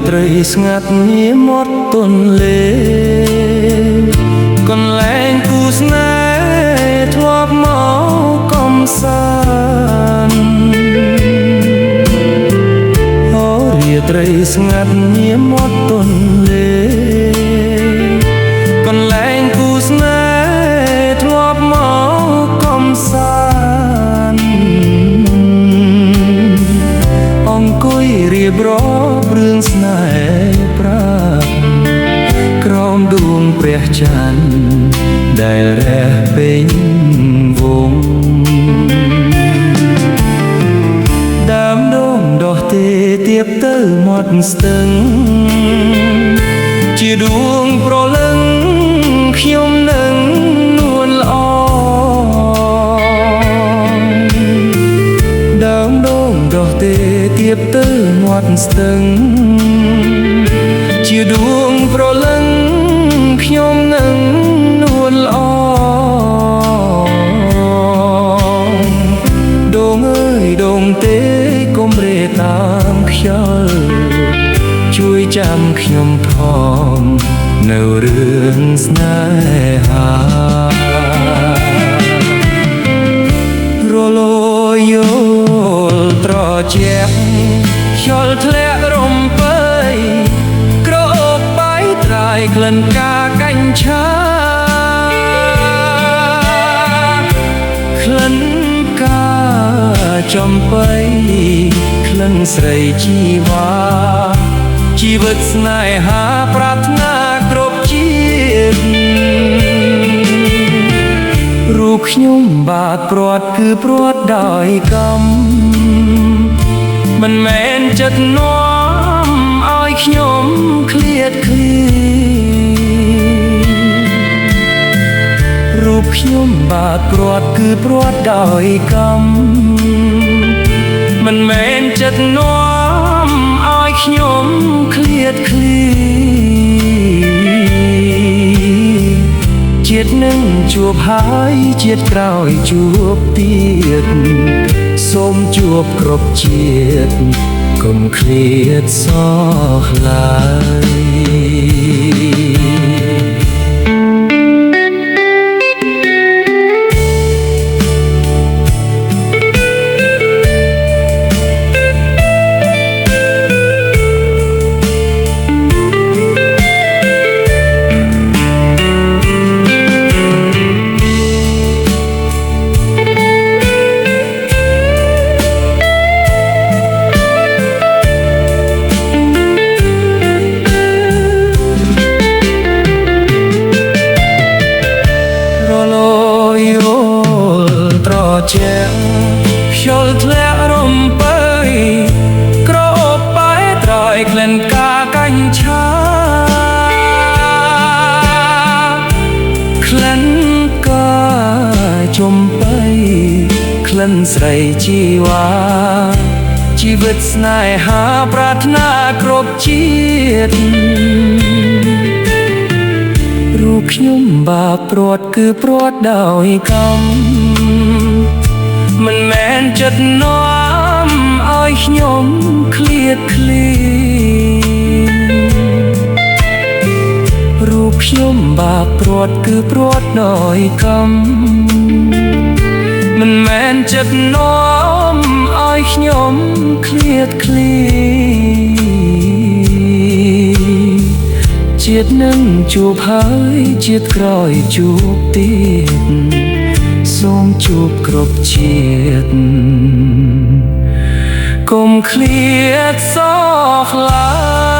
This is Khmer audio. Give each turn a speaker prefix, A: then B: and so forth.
A: ត្រីស្ងាត់ញៀមមាត់ទន្លេកន្លែងគូស្នេហ៍ធ្លាប់មកកំសាន្តអូរាត្រីស្ងាត់ញៀមមាត់ទន្លេកន្លែងគូស្នេហ៍ធ្លាប់មកកំសាន្តអង្គុយរៀបរាប់រឿងស្នេហ៍ប្រាក្រោមដួងព្រះច័ន្ទដែលរះពេញវងដើមដូងដុះទេទៀបទៅមាត់ស្ទឹងជាដួងប្រលឹងខ្ញុំនឹងនួនល្អដើមដូងដុះទេទៀបទៅមាត់ស្ទឹងជាដួងប្រលឹងខ្ញុំនឹងនួនល្អដងអើយដងទេកុំរេតាមខ្យល់ជួយចាំខ្ញុំផងនៅរឿងស្នេហារលយយល់ត្រជាក់ខ្យល់ធ្លាក់រំពើក្រអូបបាយត្រាយក្លិនកាកាញ់ឆាក្លិនកាចំបៃក្លិនស្រីជីវ៉ាជីវិតស្នេហាប្រាថ្នាគ្រប់ជាតិរូបខ្ញុំបាក់ព្រាត់គឺព្រាត់ដោយកម្មមិនមែនចិត្តនាំឲ្យខ្ញុំឃ្លាតឃ្លារូបខ្ញុំបាក់ព្រាត់គឺព្រាត់ដោយកម្មមិនមែនចិត្តនាំឲ្យខ្ញុំឃ្លាតឃ្លាជាតិនឹងជួបហើយជាតិក្រោយជួបទៀតសូមជួបគ្រប់ជាតិកុំឃ្លាតសោះឡើយជាខ្យល់ធ្លាក់រំពើក្រអូបបាយត្រាយក្លិនកាកាញ់ឆាក្លិនកាចំបៃក្លិនស្រីជីវ៉ាជីវិតស្នេហាប្រាថ្នាគ្រប់ជាតិរូបខ្ញុំបាក់ព្រាត់គឺព្រាត់ដោយកម្មមិនមែនចិត្តនាំឲ្យខ្ញុំឃ្លាតឃ្លារូបខ្ញុំបាក់ព្រាត់គឺព្រាត់ដោយកម្មមិនមែនចិត្តនាំឲ្យខ្ញុំឃ្លាតឃ្លាជាតិនឹងជួបហើយជាតិក្រោយជួបទៀតសូមជួបគ្រប់ជាតិកុំឃ្លាតសោះឡើយ